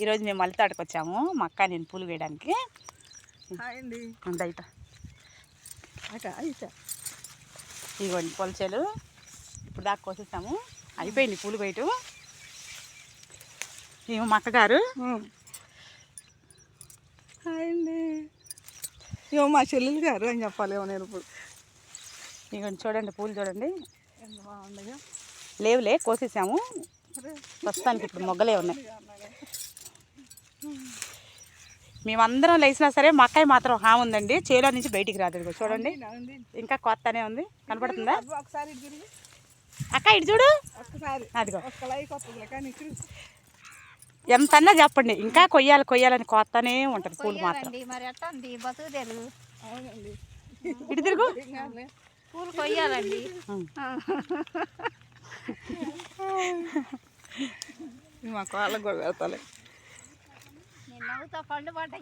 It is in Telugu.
ఈరోజు మేము మల్లితాడకు వచ్చాము. మా అక్క నేను పూలు వేయడానికి. ఇదిగోండి పొలచేలు ఇప్పుడు దాకా కోసేస్తాము. అయిపోయింది పూలు వేయటం. ఏమో మా అక్కగారు. అండి ఏమో మా చెల్లెలు గారు అని చెప్పాలేమో నేను ఇప్పుడు. ఇదిగోండి చూడండి పూలు చూడండి ఎంత బాగుండగా. లేవులే కోసేసాము. ప్రస్తుతానికి ఇప్పుడు మొగ్గలే ఉన్నాయి. మేమందరం లేచినా సరే మా అక్కయ్య మాత్రం ఉందండి. చేలో నుంచి బయటికి రాదు. చూడండి ఇంకా కొత్తనే ఉంది. కనపడుతుందా అక్క? ఇటు చూడు. అదిగో ఎంతన్నా చెప్పండి ఇంకా కొయ్యాలని కొత్తనే ఉంటుంది పూలు మాత్రం. ఇటు తిరుగు. పూలు కొయ్యాలండి. మా కాళ్ళకు కూడా పెడతాలే. నేను నవ్వుతా పండు పడ్డ